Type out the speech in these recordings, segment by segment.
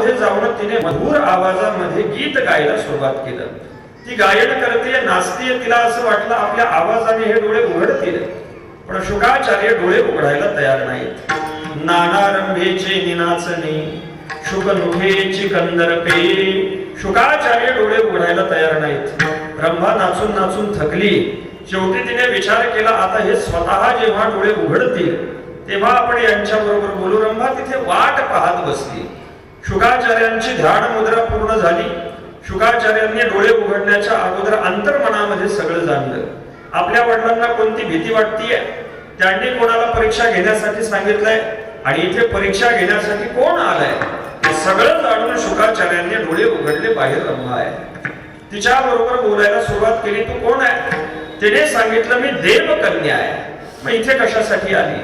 मध्ये जाऊन तिने मधुर आवाजामध्ये गीत गायला सुरुवात केलं. ती गायन करते, नाचते. तिला असं वाटलं आपल्या आवाजाने हे डोळे उघडतील, पण शुकाचार्य डोळे उघडायला तयार नाहीत. नानारंभेचे निनाचणे शुक नुखेची कंदरपे. शुकाचार्य डोळे उघडायला तयार नाहीत. रंभा नाचून नाचून थकली. शेवटी तिने विचार केला, आता हे स्वतः जेव्हा डोळे उघडतील तेव्हा आपण यांच्या बरोबर बोलू. रंभा तिथे वाट पाहत बसली. शुकाचार्यांची ध्यान मुद्रा पूर्ण झाली. शुकाचार्यांनी डोळे उघडण्याच्या अगोदर अंतर्मनामध्ये सगळं जाणलं. आपल्या वडिलांना कोणती भीती वाटतीये, त्यांनी कोणाला परीक्षा घेण्यासाठी सांगितलंय आणि इथे परीक्षा घेण्यासाठी कोण आलाय हे सगळं जाणून शुकाचार्यांनी डोळे उघडले. बाहेर रंभा आहे. तिच्या बरोबर बोलायला सुरुवात केली. तू कोण आहे? तिने सांगितलं मी देवकन्या आहे. मग इथे कशासाठी आली?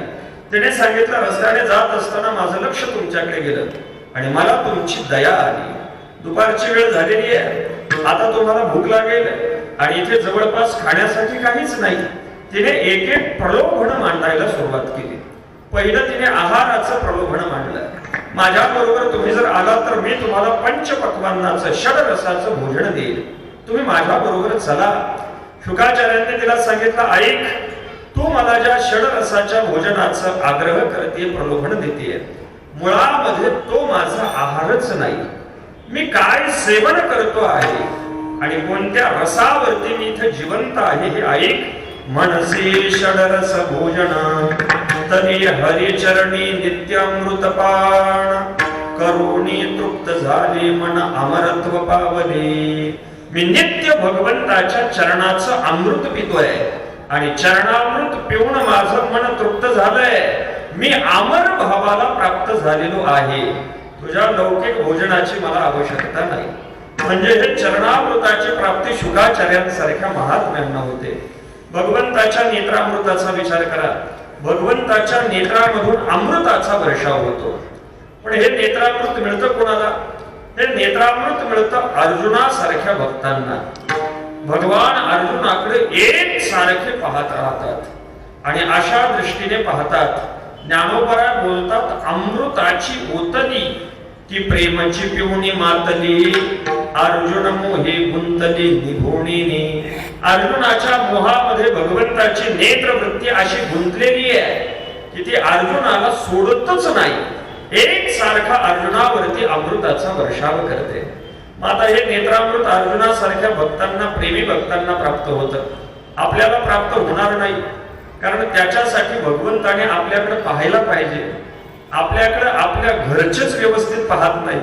तिने सांगितलं रस्त्याने जात असताना माझं लक्ष तुमच्याकडे गेलं आणि मला तुमची दया आली. दुपारची वेळ झालेली आहे, आता तुम्हाला भूक लागेल आणि इथे जवळपास खाण्यासाठी काहीच नाही. तिने एक एक प्रलोभन मांडायला सुरुवात केली. पहिलं तिने आहाराचं प्रलोभन मांडलं. माझ्या बरोबर तुम्ही जर आला तर मी तुम्हाला पंचपक्वान्नाचं षडरसाचं भोजन देईल, तुम्ही माझ्या बरोबर चला. शुकाचार्यांनी तिला सांगितलं, ऐक, तू मला ज्या षडरसाच्या भोजनाचं आग्रह करते, प्रलोभन देते, मुळामध्ये तो माझा आहारच नाही. मी काय सेवन करतो आहे आणि कोणत्या रसावरती मी इथे जिवंत आहे हे ऐक. मनसे षडरस भोजन तरी हरिचरणी नित्यामृतपान. करुणी तृप्त झाले मन अमरत्व पावले. मी नित्य भगवंताच्या चरणाचं अमृत पितोय आणि चरणामृत पिऊन माझं मन तृप्त झालंय. मी अमर भावाला प्राप्त झालेलो आहे. तुझ्या लौकिक भोजनाची मला आवश्यकता नाही. म्हणजे हे चरणामृताची प्राप्ती शुकाचार्यांसारख्या महात्म्यांना होते. भगवंताच्या नेत्रामृताचा विचार करा. भगवंताच्या नेत्रामधून अमृताचा वर्षाव होतो. पण हे नेत्रामृत मिळतं कोणाला? हे नेत्रामृत मिळतं अर्जुनासारख्या भक्तांना. भगवान अर्जुनाकडे एक सारखे पाहत राहतात आणि अशा दृष्टीने पाहतात. ज्ञानोबा बोलतात, अमृताची ओतली ती प्रेमाची पिवणी मातली. अर्जुन मोहे गुंतली निभोणीने. अर्जुनाच्या मोहामध्ये भगवंताची नेत्रवृत्ती अशी गुंतलेली आहे की ती अर्जुनाला सोडतच नाही. एक सारखा अर्जुनावरती अमृताचा वर्षाव करते. आता हे नेत्रामृत अर्जुनासारख्या भक्तांना, प्रेमी भक्तांना प्राप्त होतं. आपल्याला प्राप्त होणार नाही, कारण त्याच्यासाठी भगवंताने आपल्याकडे पाहायला पाहिजे. आपल्याकडे आपल्या घरचेच व्यवस्थित पाहत नाही,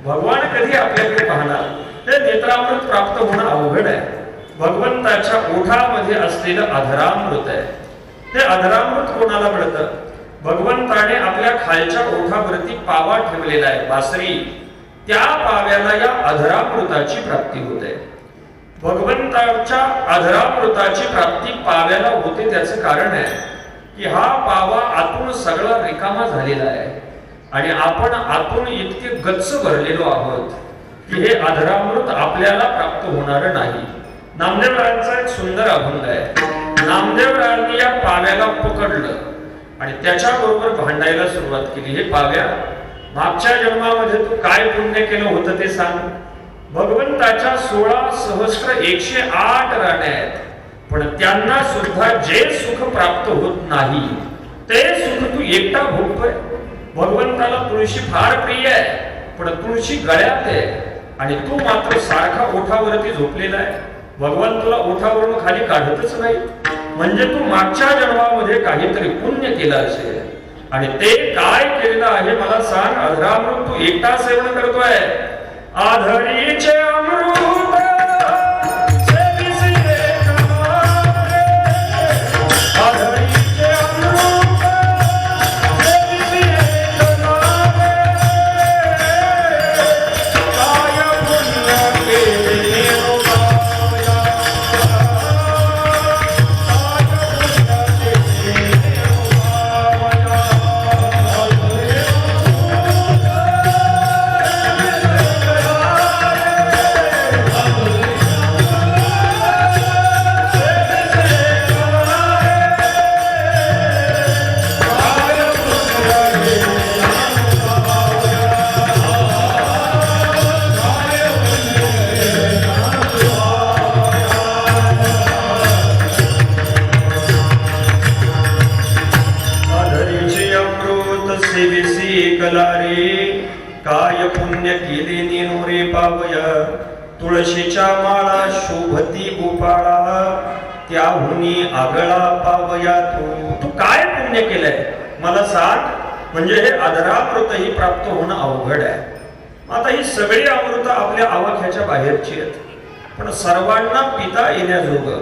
भगवान कधी आपल्याकडे पाहणार? हे नेत्रामृत प्राप्त होणं अवघड आहे. भगवंताच्या ओठामध्ये असलेलं अधरामृत आहे. हे अधरामृत कोणाला मिळतं? भगवंताने आपल्या खालच्या ओठावरती पावा ठेवलेला आहे, बासरी. त्या पाव्याला या अधरामृताची प्राप्ती होते. भगवंताच्या अधरामृताची प्राप्ती पाव्याला होते. त्याचं कारण आहे की हा पावा आतून सगळा रिकामा झालेला आहे आणि आपण आतून इतके गच्च भरलेलो आहोत की हे अधरामृत आपल्याला प्राप्त होणार नाही. नामदेवरायांचा एक सुंदर अभंग आहे. नामदेवरायांनी या पाव्याला पकडलं आणि त्याच्या बरोबर भांडायला सुरुवात केली. हे पाव्या, मागच्या जन्मामध्ये तू काय पुण्य केलं होतं ते सांग. भगवंताच्या 16 सहस्त्र 108 राण्या आहेत, पण त्यांना सुद्धा जे सुख प्राप्त होत नाही ते सुख तू एकटा भोगतोय. भगवंताला तुळशी फार प्रिय आहे, पण तुळशी गळ्यात आहे आणि तू मात्र सारखा ओठावरती झोपलेला आहे. भगवान तुला ओठावरून खाली काढतच नाही. म्हणजे तू मागच्या जन्मामध्ये काहीतरी पुण्य केलं असेल आणि ते काय केलेलं आहे मला सांग. अधरामृत तू एकटा सेवन करतोय. आधरीचे अमृत काय पुण्य केले नेनोरे पावया, तुळशीच्या माळा शोभती गोपाळा, त्याहुनी आगळा पावया तू काय पुण्य केलंय मला सांग. म्हणजे हे अधरामृतही प्राप्त होणं अवघड आहे. आता ही सगळी अमृत आपल्या आवाक्याच्या बाहेरची आहेत, पण सर्वांना पिता येण्याजोगं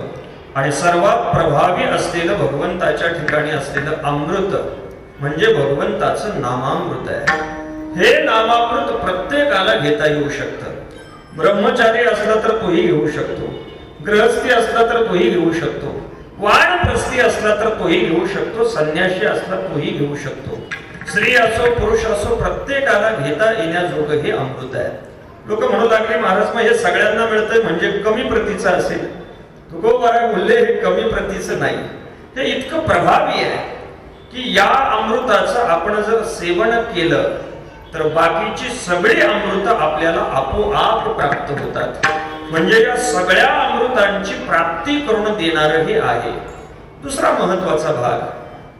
आणि सर्वात प्रभावी असलेलं भगवंताच्या ठिकाणी असलेलं अमृत म्हणजे भगवंताचं नामामृत आहे. हे नामामृत प्रत्येकाला घेता येऊ शकतं. ब्रह्मचारी असला तर तोही घेऊ शकतो, गृहस्थी असला तर तोही घेऊ शकतो, वानप्रस्थी असला तर तोही घेऊ शकतो, संन्यासी असला तोही घेऊ शकतो. स्त्री असो पुरुष असो प्रत्येकाला घेता येण्याजोगं हे अमृत आहे. लोक म्हणू लागले महाराज मग हे सगळ्यांना मिळतंय म्हणजे कमी प्रतीचं असेल. तुकोबाराय बोलले हे कमी प्रतीचं नाही, हे इतकं प्रभावी आहे की या अमृताचं आपण जर सेवन केलं तर बाकीची सगळी अमृत आपल्याला आपोआप प्राप्त होतात. म्हणजे या सगळ्या अमृतांची प्राप्ती करून देणारं हे आहे. दुसरा महत्वाचा भाग,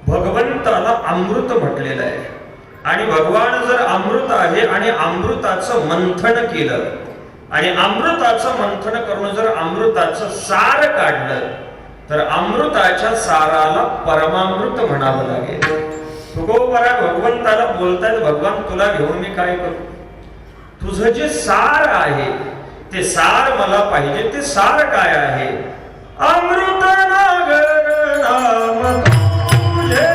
भगवंताला अमृत म्हटलेलं आहे. आणि भगवान जर अमृत आहे आणि अमृताचं मंथन केलं आणि अमृताचं मंथन करून जर अमृताचं सार काढलं तर अमृताच्या साराला परमामृत म्हणावं लागेल. तुकोबारा भगवंताला बोलतायत, भगवान तुला घेऊन मी काय करू, तुझं जे सार आहे ते सार मला पाहिजे. ते सार काय आहे? अमृत नागर नाम तुझे,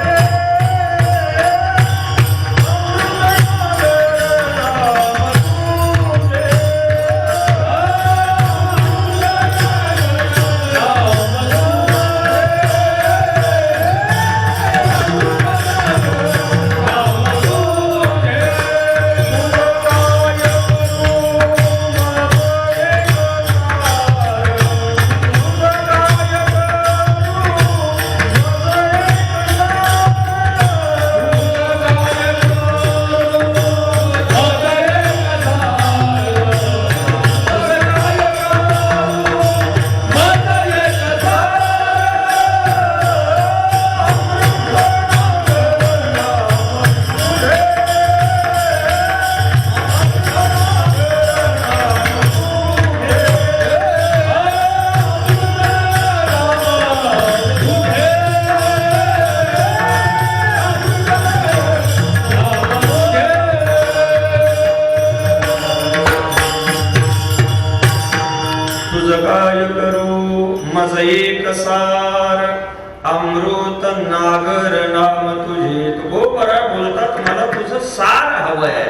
अमृत नागर नाम तुझे. तुकोबारा बोलतात मला तुझं सार हवंय.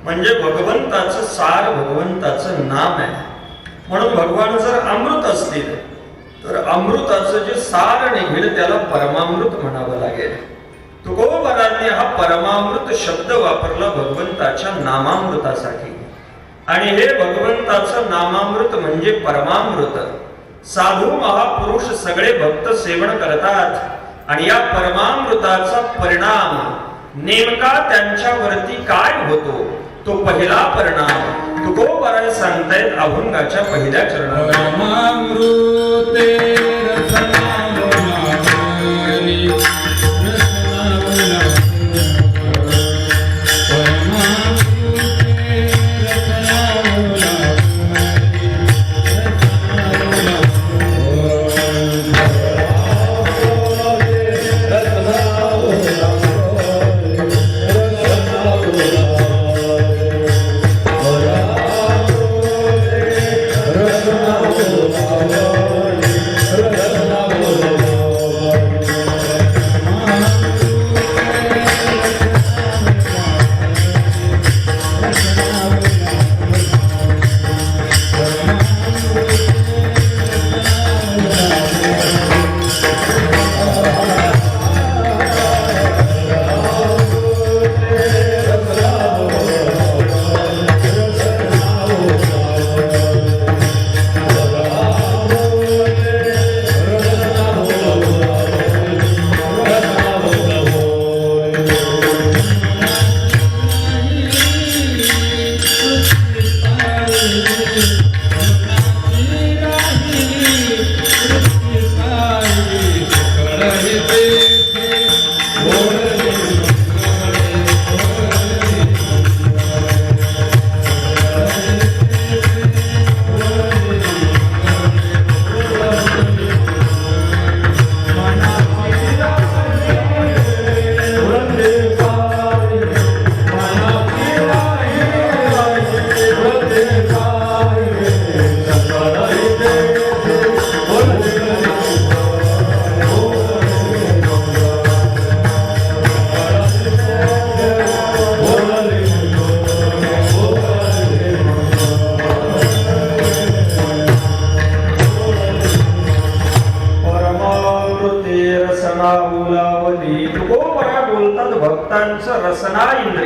म्हणजे भगवंताचं सार भगवंताचं नाम आहे. म्हणून भगवान जर अमृत असतील तर अमृताचं जे सार निघेल त्याला परमामृत म्हणावं लागेल. तुकोबारांनी हा परमामृत शब्द वापरला भगवंताच्या नामामृतासाठी. आणि हे भगवंताचं नामामृत म्हणजे परमामृत. साधू महापुरुष सगळे भक्त सेवन करतात आणि या परमामृताचा परिणाम नेमका त्यांच्यावरती काय होतो तो पहिला परिणाम तुकोबाराय सांगतायत अभंगाच्या पहिल्या चरणात.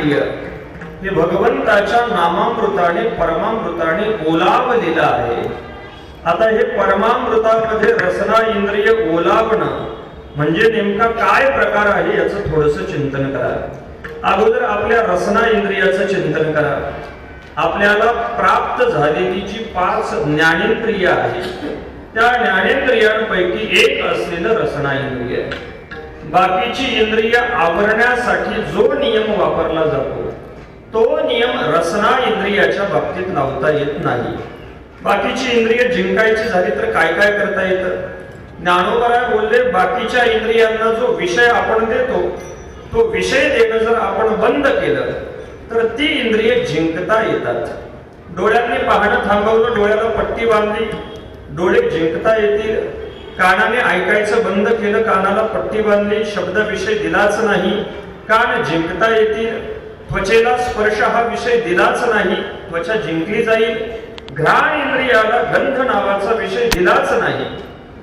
इंद्रिय हे भगवंताच्या नामामृताने परमामृताने ओलावलेलं आहे. आता हे परमामृतामध्ये रसना इंद्रिय ओलावणं म्हणजे नेमका काय प्रकार आहे याचं थोडस चिंतन करा. अगोदर आपल्या रसना इंद्रियाचं चिंतन करा. आपल्याला प्राप्त झालेली जी 5 ज्ञानेंद्रिय आहे त्या ज्ञानेंद्रियांपैकी एक असलेलं रसना इंद्रिय. बाकीची इंद्रिय आवरण्यासाठी जो नियम वापरला जातो तो नियम रसना इंद्रियाच्या बाबतीत लावता येत नाही. बाकीची इंद्रिय जिंकायची झाली तर काय काय करता येतं? ज्ञानोबा बोलले बाकीच्या इंद्रियांना जो विषय आपण देतो तो विषय देणं जर आपण बंद केलं तर ती इंद्रिय जिंकता येतात. डोळ्यांनी पाहणं थांबवलं, डोळ्याला पट्टी बांधली, डोळे जिंकता येतील. कानाने ऐकायचं बंद केलं, कानाला पट्टी बांधली, शब्द विषय दिलाच नाही, कान जिंकता येतील. त्वचेला स्पर्श हा विषय दिलाच नाही, त्वचा जिंकली जाईल. घ्राण इंद्रियाला गंध नावाचा विषय दिलाच नाही,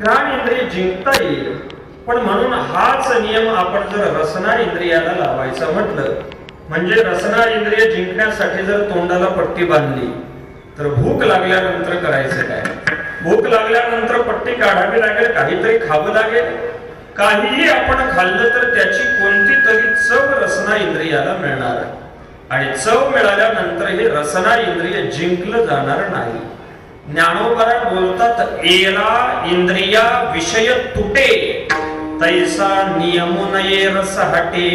घ्राण इंद्रिय जिंकता येईल. पण म्हणून हाच नियम आपण जर रसना इंद्रियाला लावायचा म्हटलं म्हणजे रसना इंद्रिय जिंकण्यासाठी जर तोंडाला पट्टी बांधली तर भूक लागल्यानंतर करायचं काय? भूक लागल्यानंतर पट्टी काढावी लागेल, काहीतरी खावं लागेल. काहीही आपण खाल्लं तर त्याची कोणती तरी चव रसना इंद्रियाला मिळणार आणि चव मिळाल्यानंतर हे रसना इंद्रिय जिंकलं जाणार नाही. ज्ञानोबा बोलतात एला इंद्रिया विषय तुटे तैसा नियमून ये रस हटे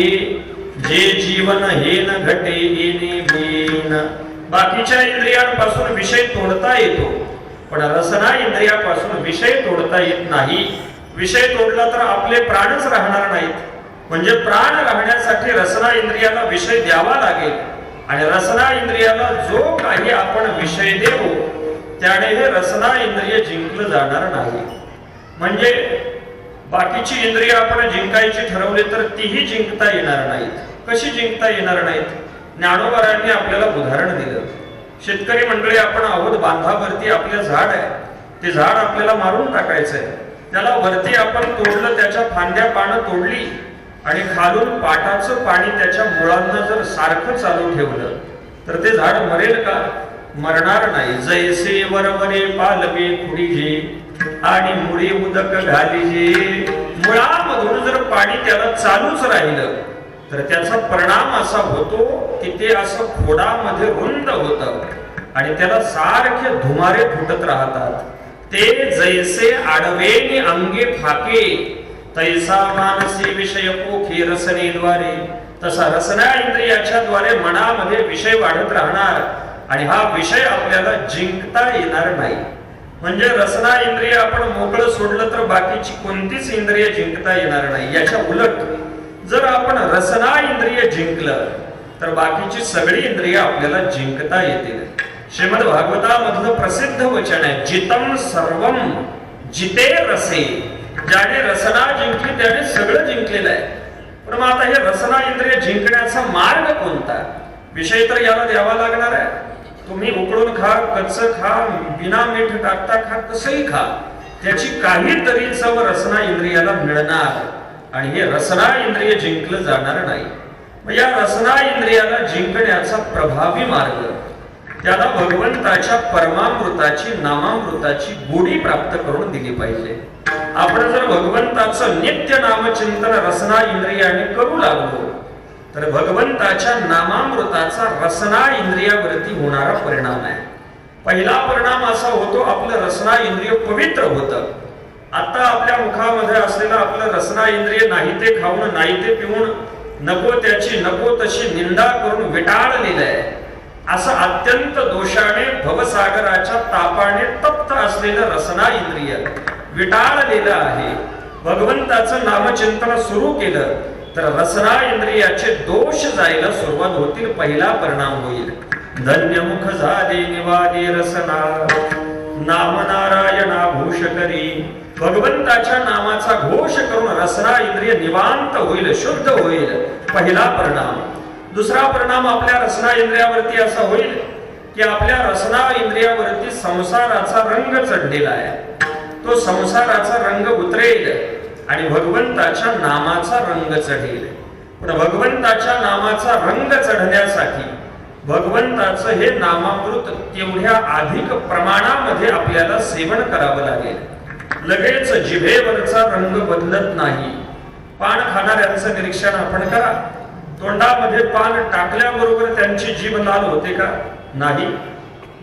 जे जीवन हे न घटे येणे बेन. बाकीच्या इंद्रियांपासून विषय तोडता येतो पण रसना इंद्रियापासून विषय तोडता येत नाही. विषय तोडला तर आपले प्राणच राहणार नाहीत. म्हणजे प्राण राहण्यासाठी रसना इंद्रियाला विषय द्यावा लागेल आणि रसना इंद्रियाला जो काही आपण विषय देऊ त्याने हे रसना इंद्रिय जिंकलं जाणार नाही. म्हणजे बाकीची इंद्रिय आपण जिंकायची ठरवली तर तीही जिंकता येणार नाहीत. कशी जिंकता येणार नाहीत? ज्ञानोबारांनी आपल्याला उदाहरण दिलं. शेतकरी मंडळी आपण आहोत, बांधावरती आपलं झाड आहे, ते झाड आपल्याला मारून टाकायचंय. त्याला वरती आपण तोडलं, त्याच्या फांद्या पानं तोडली आणि खालून पाटाचं पाणी त्याच्या मुळांना जर सारखं चालू ठेवलं तर ते झाड मरेल का? मरणार नाही. जैसे वरवरे पालवे खुडीजे आणि मुळी उदक घालीजे. मुळामधून जर पाणी त्याला चालूच राहिलं तर त्याचा परिणाम असा होतो की ते असं खोडामध्ये रुंद होतं आणि त्याला सारखे धुमारे फुटत राहतात. ते जैसे आडवेनी अंगे फाके तैसा मानसी विषय पोखे रसनेद्वारे. तसा रसना इंद्रियाच्या द्वारे मनामध्ये विषय वाढत राहणार आणि हा विषय आपल्याला जिंकता येणार नाही. म्हणजे रसना इंद्रिय आपण मोकळं सोडलं तर बाकीची कोणतीच इंद्रिय जिंकता येणार नाही. याच्या उलट जर आपण रसना इंद्रिय जिंकलं तर बाकीची सगळी इंद्रिय आपल्याला जिंकता येतील. श्रीमद भागवतामधलं प्रसिद्ध वचन आहे जितम सर्वम जिते रसे. ज्याने रसना जिंकली त्याने सगळं जिंकलेलं आहे. पण मग आता हे रसना इंद्रिय जिंकण्याचा मार्ग कोणता? विषय तर याला द्यावा लागणार आहे. तुम्ही उकळून खा, कच्च खा, बिना मीठ टाकता खा, कसंही खा, त्याची काहीतरी चव रसना इंद्रियाला मिळणार आणि हे रसना इंद्रिय जिंकलं जाणार नाही. मग या रसना इंद्रियाला जिंकण्याचा प्रभावी मार्ग त्याला भगवंताच्या परमामृताची नामामृताची गोडी प्राप्त करून दिली पाहिजे. आपण जर भगवंताचं नित्य नामचिंतन रसना इंद्रियाने करू लागलो तर भगवंताच्या नामामृताचा रसना इंद्रियावरती होणारा परिणाम आहे. पहिला परिणाम असा होतो आपलं रसना इंद्रिय पवित्र होतं. आता आपल्या मुखामध्ये असलेलं आपलं रसना इंद्रिय नाही ते खाऊन, नाही ते पिऊन, नको त्याची नको तशी निंदा करून विटाळलेलं आहे. असं अत्यंत दोषाने भवसागराच्या तापाने तप्त असलेलं रसना इंद्रिय विटाळलेलं आहे. भगवंताचं नामचिंतन सुरू केलं तर रसना इंद्रियाचे दोष जायला सुरुवात होतील. पहिला परिणाम होईल धन्यमुख झाले निवादे रसना नाम नारायणा घोष करी. भगवंताच्या नामाचा घोष करून रसना इंद्रिय निवांत होईल, शुद्ध होईल. पहिला परिणाम. दुसरा परिणाम आपल्या रसना इंद्रियावरती असा होईल की आपल्या रसना इंद्रियावरती संसाराचा रंग चढलेला आहे. तो संसाराचा रंग उतरेल आणि भगवंताच्या नामाचा रंग चढेल. पण भगवंताच्या नामाचा रंग चढण्यासाठी भगवंताचं हे नामामृत तेवढ्या अधिक प्रमाणामध्ये आपल्याला सेवन करावं लागेल. लगेच जिभेवरचा रंग बदलत नाही. पान खाणाऱ्यांचं निरीक्षण आपण करा. तोंडामध्ये पान टाकल्याबरोबर त्यांची जीभ लाल होते का? नाही.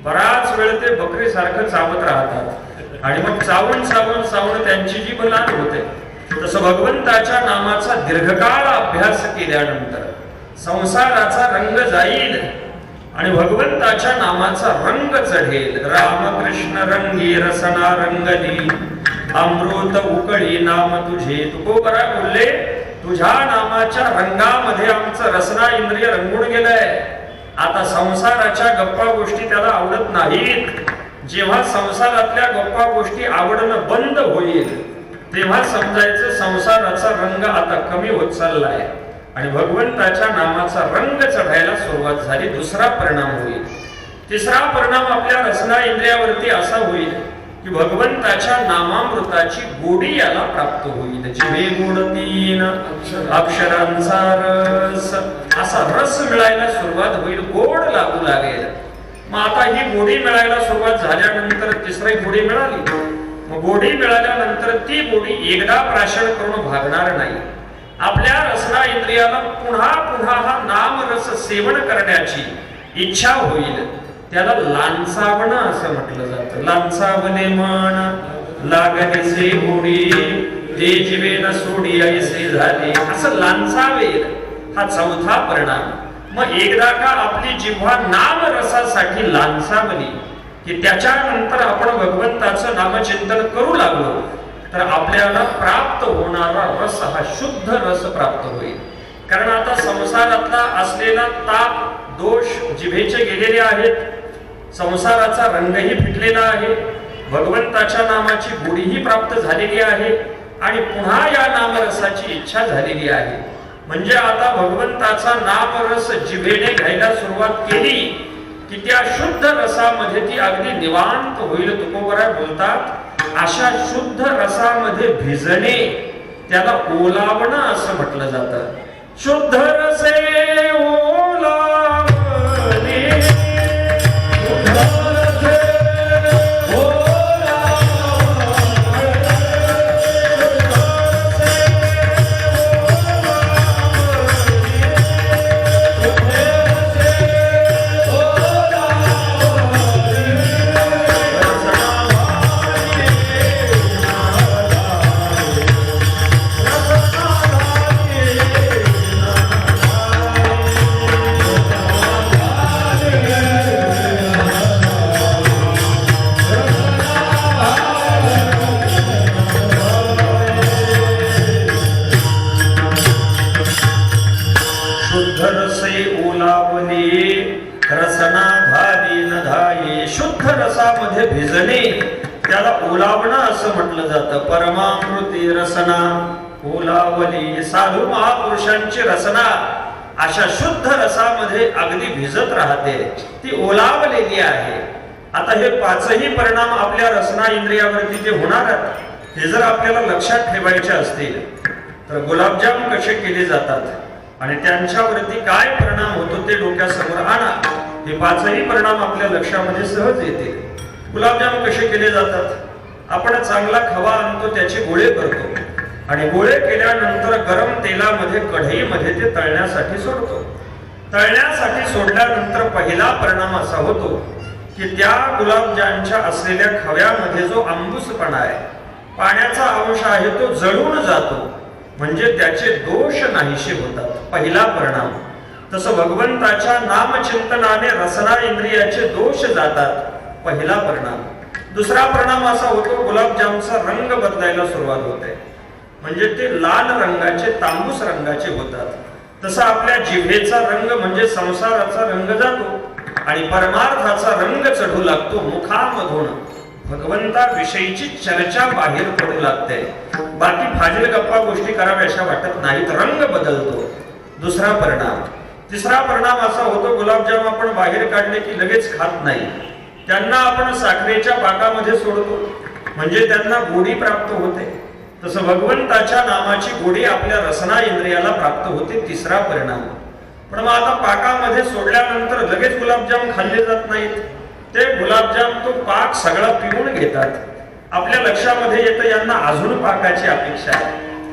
बराच वेळ ते बकरीसारखं चावत राहतात आणि मग चावून चावून चावून त्यांची जीभ लाल होते. तसं भगवंताच्या नामाचा दीर्घकाळ अभ्यास केल्यानंतर संसाराचा रंग जाईल आणि भगवंताच्या नामाचा रंग चढेल. रामकृष्ण रंगी रसना रंगली अमृत उकळी नाम तुझे. तुकोबरा बोलले, तुझ्या नामाच्या रंगामध्ये आमचं रसना इंद्रिय रंगून गेलंय. आता संसाराच्या गप्पा गोष्टी त्याला आवडत नाहीत. जेव्हा संसारातल्या गप्पा गोष्टी आवडणं बंद होईल तेव्हा समजायचं संसाराचा रंग आता कमी होत चाललाय आणि भगवंताच्या नामाचा रंग चढायला सुरुवात झाली. दुसरा परिणाम होईल. तिसरा परिणाम आपल्या रसना इंद्रियावरती असा होईल की भगवंताच्या नामामृताची गोडी याला प्राप्त होईल. जिभे गोड तीन अक्षरांचा रस, असा रस मिळायला सुरुवात होईल, गोड लागू लागेल. मग आता ही गोडी मिळायला सुरुवात झाल्यानंतर तिसरी गोडी मिळाली. मग गोडी मिळाल्यानंतर ती गोडी एकदा प्राशन करून भागणार नाही. आपल्या रसना इंद्रियाला पुन्हा पुन्हा हा नाम रस सेवन करण्याची इच्छा होईल. त्याला लांचावणं असं म्हटलं जातं. लांचावणे मन लागलेसे गोडी ते जिवेन सोडी ऐसे झाले, असं लांचावेल. हा चौथा परिणाम. मग एकदा का आपली जिव्हा नाम रसासाठी लांचावली की त्याच्यानंतर आपण भगवंताचं नामचिंतन करू लागलो तर आपल्याला प्राप्त होणारा रस हा शुद्ध रस प्राप्त होईल. कारण आता संसारातला असलेला ताप दोष जिभेचे गेलेले आहेत. संसाराचा रंगही फिटलेला आहे. भगवंताच्या नामाची गोडीही प्राप्त झालेली आहे आणि पुन्हा या नामरसाची इच्छा झालेली आहे. म्हणजे आता भगवंताचा नामरस जिभेने घ्यायला सुरुवात केली की त्या शुद्ध रसामध्ये ती अगदी निवांत होईल. तुकोबरा बोलतात, अशा शुद्ध रसामध्ये भिजणे त्याला ओलावणं असं म्हटलं जातं. शुद्ध रसे ओलावणे, रसामध्ये भिजणे त्याला ओलावणं असं म्हटलं जातं. परमामृती रसना ओलावली. साधू महापुरुषांची रसना अशा शुद्ध रसामध्ये अगदी भिजत राहते, ती ओलावलेली आहे. आता हे पाचही परिणाम आपल्या रसना इंद्रियावरती जे होणार आहेत हे जर आपल्याला लक्षात ठेवायचे असतील तर गुलाबजाम कसे केले जातात आणि त्यांच्यावरती काय परिणाम होतो ते डोक्यासमोर आणा. हे पाचही परिणाम आपल्या लक्षामध्ये सहज येतील. गुलाबजाम कसे केले जातात? आपण चांगला खवा आणतो, त्याचे गोळे करतो आणि गोळे केल्यानंतर गरम तेलामध्ये कढईमध्ये ते तळण्यासाठी सोडतो. तळण्यासाठी सोडल्यानंतर पहिला परिणाम असा होतो की त्या गुलाबजामच्या असलेल्या खव्यामध्ये जो आंबूसपणा आहे, पाण्याचा अंश आहे, तो जळून जातो. म्हणजे त्याचे दोष नाहीसे होतात. पहिला परिणाम. तसं भगवंताच्या नामचिंतनाने रसना इंद्रियाचे दोष जातात. पहिला परिणाम. दुसरा परिणाम असा होतो, गुलाबजामचा रंग बदलायला सुरुवात होते. म्हणजे ते लाल रंगाचे, तांबूस रंगाचे होतात. तसा आपल्या जिभेचा रंग म्हणजे संसाराचा रंग जातो आणि परमार्थाचा रंग चढू लागतो. मुखामधून भगवंताविषयीची चर्चा बाहेर पडू लागते. बाकी फाजील गप्पा गोष्टी कराव्याशा वाटत नाहीत, रंग बदलतो. दुसरा परिणाम. तिसरा परिणाम असा होतो, गुलाबजाम आपण बाहेर काढले की लगेच खात नाही. त्यांना आपण साखरेच्या पाकामध्ये सोडतो म्हणजे त्यांना गोडी प्राप्त होते. तसं भगवंताच्या नामाची गोडी आपल्या रसना इंद्रियाला प्राप्त होते, तिसरा परिणाम. पण मग आता पाकामध्ये सोडल्यानंतर लगेच गुलाबजाम खाल्ले जात नाहीत. ते गुलाबजाम तो पाक सगळा पिऊन घेतात. आपल्या लक्षामध्ये येतं यांना अजून पाकाची अपेक्षा आहे,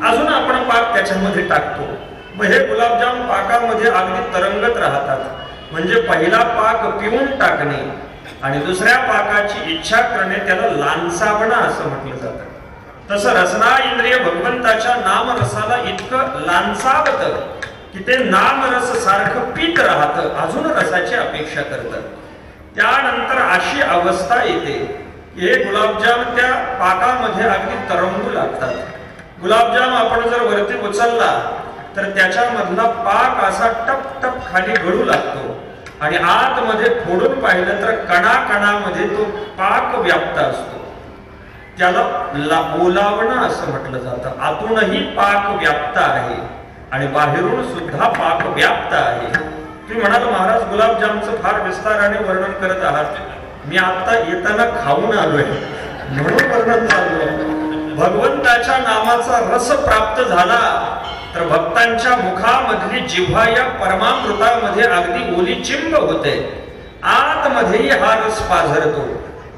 अजून आपण पाक त्याच्यामध्ये टाकतो. मग हे गुलाबजाम पाकामध्ये अगदी तरंगत राहतात. म्हणजे पहिला पाक पिऊन टाकणे आणि दुसऱ्या पाकाची इच्छा करणे, त्याला लांसावणं असं म्हटलं जातं. तसं रसना इंद्रिय भगवंताच्या नामरसाला इतकं लांसावतं की ते नामरस सारखं पीत राहतं, अजून रसाची अपेक्षा करतात. त्यानंतर अशी अवस्था येते की हे गुलाबजाम त्या पाकामध्ये अगदी तरंगू लागतात. गुलाबजाम आपण जर वरती उचलला तर त्याच्यामधला पाक असा टप टप खाली गळू लागतो आणि आतमध्ये फोडून पाहिलं तर कणाकणामध्ये तो पाक व्याप्त असतो. त्याला ओलावणं असं म्हटलं जातं. आतूनही पाक व्याप्त आहे आणि बाहेरून सुद्धा पाक व्याप्त आहे. तुम्ही म्हणाल महाराज गुलाबजामचं फार विस्ताराने वर्णन करत आहात. मी आता येताना खाऊन आलोय म्हणून वर्णन चालू आहे. भगवंताच्या नामाचा रस प्राप्त झाला तर भक्तांच्या मुखामधली जिव्हा या परमामृतामध्ये अगदी ओली चिंब होते. आतमध्येही हा रस पाझरतो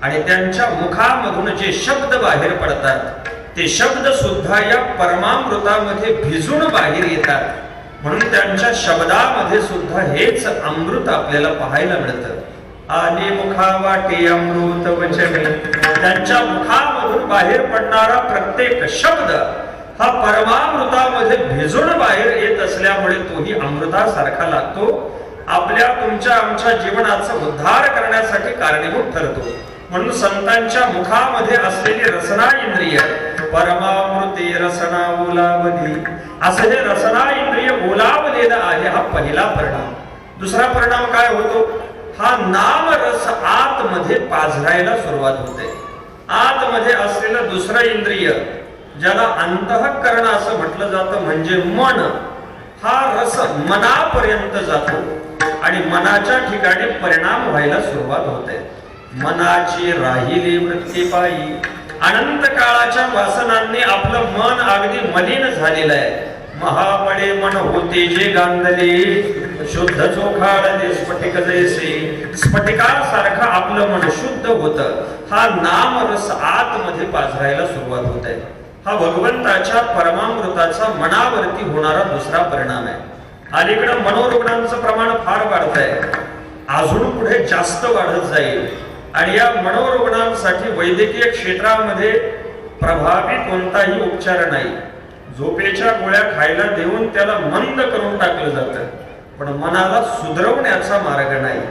आणि त्यांच्या मुखामधून जे शब्द बाहेर पडतात ते शब्द सुद्धा या परमामृतामध्ये भिजून बाहेर येतात. म्हणून त्यांच्या शब्दामध्ये सुद्धा हेच अमृत आपल्याला पाहायला मिळतं. आले मुखावाटे अमृत वचने, त्यांच्या मुखामधून बाहेर पडणारा प्रत्येक शब्द हा परमामृतामध्ये भिजून बाहेर येत असल्यामुळे तोही अमृतासारखा लागतो. आपल्या तुमच्या आमच्या जीवनाचा उद्धार करण्यासाठी कारणीभूत ठरतो. म्हणून संतांच्या मुखामध्ये असलेली रसना इंद्रिय परमामृते रसना ओलावली, असं हे रसना इंद्रिय ओलावलेलं आहे. हा पहिला परिणाम. दुसरा परिणाम काय होतो? हा नाम रस आतमध्ये पाझरायला सुरुवात होते. आतमध्ये असलेलं दुसरं इंद्रिय ज्याला अंतःकरण असं म्हटलं जातं, म्हणजे मन, हा रस मनापर्यंत जातो आणि मनाच्या ठिकाणी परिणाम व्हायला सुरुवात होते. मनाची राहिली वृत्ती पायी, अनंत काळाच्या वासनांनी आपलं मन अगदी मलिन झालेलं आहे. महापडे मन होते जे गांधले, शुद्ध चोखाळले स्फटिक जैसे, स्फटिकासारखं आपलं मन शुद्ध होतं. हा नामरस आतमध्ये पाझरायला सुरुवात होत आहे. हा भगवंताच्या परमामृताचा मनावरती होणारा दुसरा परिणाम आहे. अलीकडे मनोरुग्णांचं प्रमाण फार वाढत आहे, अजून पुढे जास्त वाढत जाईल. आणि या मनोरुग्णांसाठी वैद्यकीय क्षेत्रामध्ये प्रभावी कोणताही उपचार नाही. झोपेच्या गोळ्या खायला देऊन त्याला मंद करून टाकलं जातं, पण मनाला सुधरवण्याचा मार्ग नाही.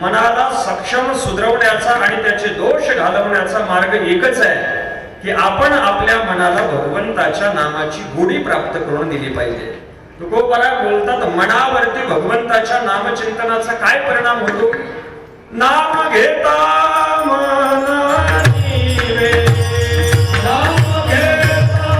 मनाला सक्षम सुधरवण्याचा आणि त्याचे दोष घालवण्याचा मार्ग एकच आहे की आपण आपल्या मनाला भगवंताच्या नामाची गोडी प्राप्त करून दिली पाहिजे. तुकोबरा बोलतात, मनावरती भगवंताच्या नामचिंतनाचा काय परिणाम होतो? नाम घेता मन नीवे, नाम घेता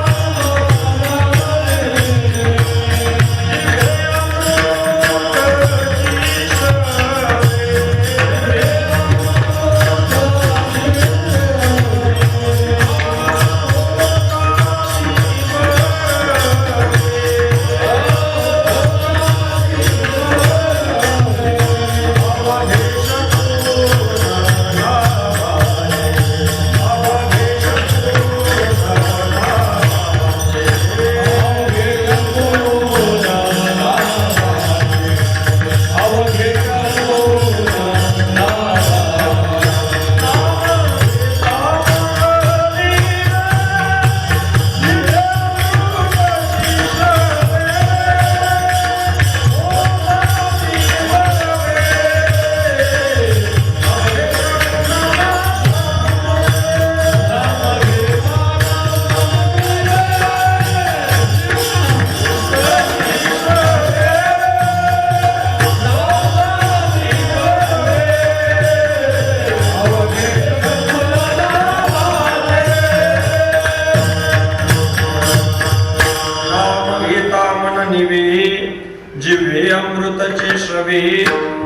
अमृतचे श्रवे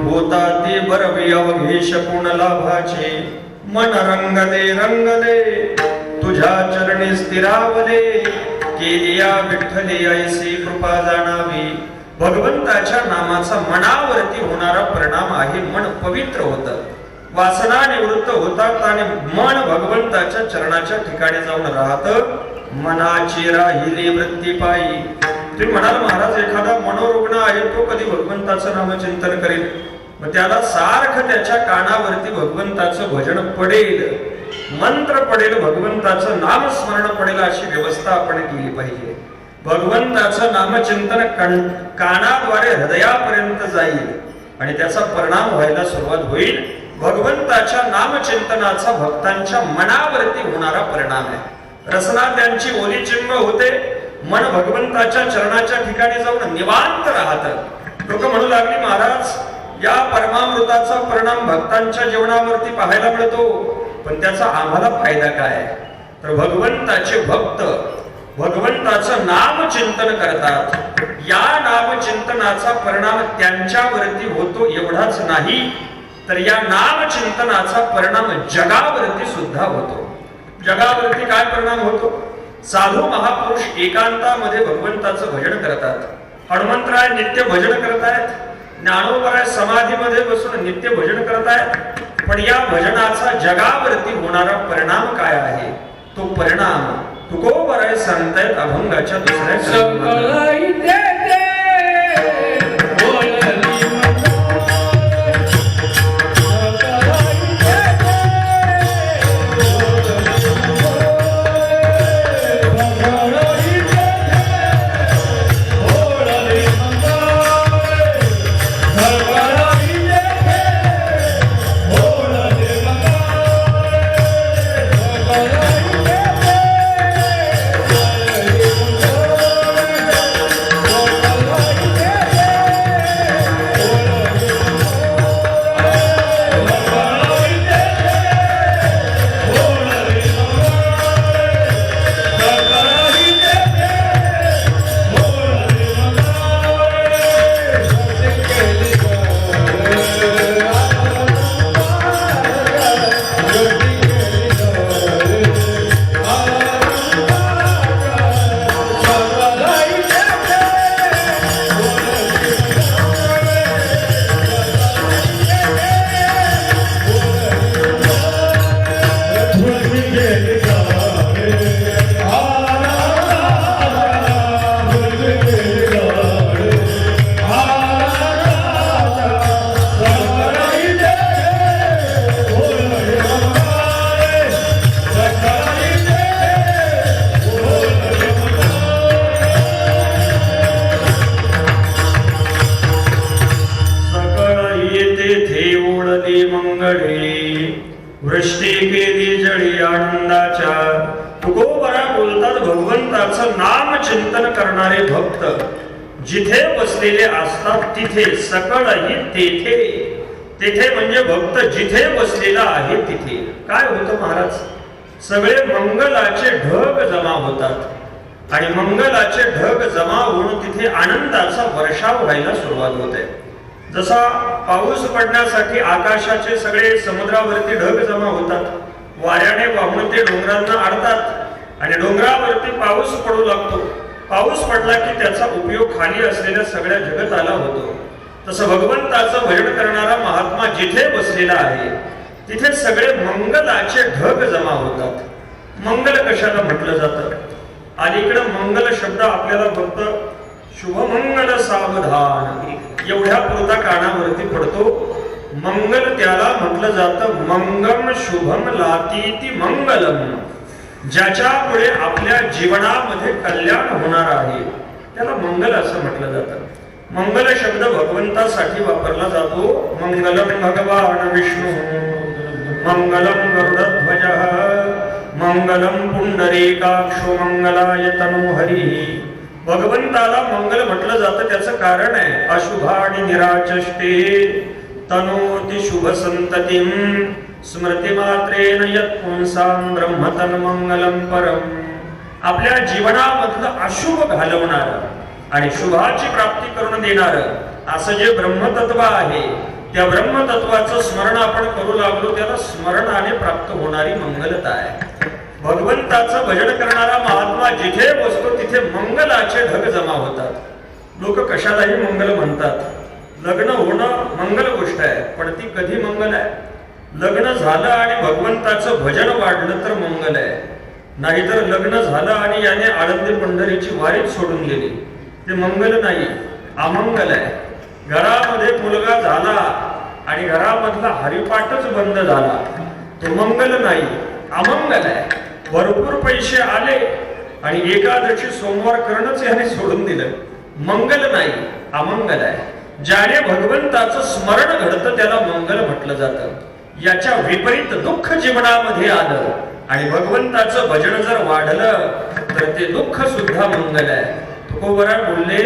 होता ते बरवे अवघेश कोण लाभाचे. मन रंगले रंगले तुझ्या चरणी स्थिरावले, केलिया विठ्ठले ऐसी कृपा जाणावी. भगवंताच्या नामाचा मनावरती होणारा परिणाम आहे. मन पवित्र होतं, वासना निवृत्त होतात आणि मन भगवंताच्या चरणाच्या ठिकाणी जाऊन राहतं. मनाची राहिली वृत्ती पायी. तुम्ही म्हणाल महाराज एखादा मनोरुग्ण आहे, तो कधी भगवंताचं नामचिंतन करेल? मग त्याला सारखं त्याच्या कानावरती भगवंताचं भजन पडेल, मंत्र पडेल, भगवंताचं नामस्मरण पडेल, अशी व्यवस्था आपण केली पाहिजे. भगवंताचं नामचिंतन कानाद्वारे हृदयापर्यंत जाईल आणि त्याचा परिणाम व्हायला सुरुवात होईल. भगवंताच्या नामचिंतनाचा भक्तांच्या मनावरती होणारा परिणाम आहे. रसना त्यांची ओली चिंब होते, मन भगवंताच्या चरणाच्या ठिकाणी जाऊन निवांत राहतं. लोक म्हणू लागली महाराज या परमामृताचा परिणाम भक्तांच्या जीवनावरती पाहायला मिळतो, पण त्याचा आम्हाला फायदा काय? तर भगवंताचे भक्त भगवंताचं नामचिंतन करतात. या नामचिंतनाचा परिणाम त्यांच्यावरती होतो एवढाच नाही, तर या नामचिंतनाचा परिणाम जगावरती सुद्धा होतो. जगावरती काय परिणाम होतो? साधू महापुरुष एकांतामध्ये भगवंताचं भजन करतात. हनुमंतराय नित्य भजन करतायत, ज्ञानोबराय समाधीमध्ये बसून नित्य भजन करतायत. पण या भजनाचा जगावरती होणारा परिणाम काय आहे? तो परिणाम तुकोबराय सांगतायत अभंगाच्या दुसऱ्या वृष्टी केली जळी आनंदाच्या. तुकोबरा बोलतात भगवंताचं नाम चिंतन करणारे भक्त जिथे बसलेले असतात तिथे, सकळही तेथे. तेथे म्हणजे भक्त जिथे बसलेला आहे तिथे काय होतं महाराज? सगळे मंगलाचे ढग जमा होतात आणि मंगलाचे ढग जमा होऊन तिथे आनंदाचा वर्षाव व्हायला सुरुवात होते. जसा पाऊस पडण्यासाठी आकाशाचे सगळे समुद्रावरती ढग जमा होतात, वाऱ्याने वाहून ते डोंगरांना अडतात आणि डोंगरावरती पाऊस पडू लागतो. पाऊस पडला की त्याचा उपयोग खाली असलेल्या सगळ्या जगताला होतो. तसं भगवंताचं भजन करणारा महात्मा जिथे बसलेला आहे तिथे सगळे मंगलाचे ढग जमा होतात. मंगल कशाला म्हटलं जातं? अलीकडे मंगल शब्द आपल्याला फक्त शुभमंगल सावधान एवढ्या पुरता कानावरती पडतो. मंगल त्याला म्हटलं जातं मंगम शुभम लातीति मंगलम. ज्याच्यामुळे आपल्या जीवनामध्ये कल्याण होणार आहे त्याला मंगल असं म्हटलं जातं. मंगल शब्द भगवंतासाठी वापरला जातो. मंगलम भगवान विष्णू, मंगलम गरुडध्वज, मंगलम पुंडरीकाक्षो, मंगलाय तनोहरी. भगवंताला मंगल म्हटलं जातं त्याचं कारण आहे अशुभानि निराचष्टे तनोति शुभ संततिम स्मृती मात्रेन यत् पुंसां ब्रह्मतन मंगलम परम. आपल्या जीवनामधलं अशुभ घालवणार आणि शुभाची प्राप्ती करून देणार असं जे ब्रह्मतत्व आहे त्या ब्रह्मतत्वाचं स्मरण आपण करू लागलो त्याला स्मरणाने प्राप्त होणारी मंगलता आहे. भगवंताचं भजन करणारा महात्मा जिथे बसतो तिथे मंगलाचे ढग जमा होतात। लोक कशालाही मंगल म्हणतात। लग्न होणं मंगल गोष्ट आहे, पण ती कधी मंगल आहे? लग्न झालं आणि भगवंताचं भजन वाढलं तर मंगल आहे, नाहीतर लग्न झालं आणि याने आळंदी पंढरीची वारीच सोडून गेली, ते मंगल नाही, अमंगल आहे। घरामध्ये मुलगा झाला आणि घरामधला हरिपाठच बंद झाला, तो मंगल नाही, अमंगल आहे। भरपूर पैसे आले आणि एकादशी सोमवार करणंच याने सोडून दिलं, मंगल नाही, अमंगल आहे। ज्याने भगवंताचं स्मरण घडतं त्याला मंगल म्हटलं जातं। याच्या विपरीत दुःख जीवनामध्ये आलं आणि भगवंताचं भजन जर वाढलं तर ते दुःख सुद्धा मंगल आहे। तुकोबरा बोलले,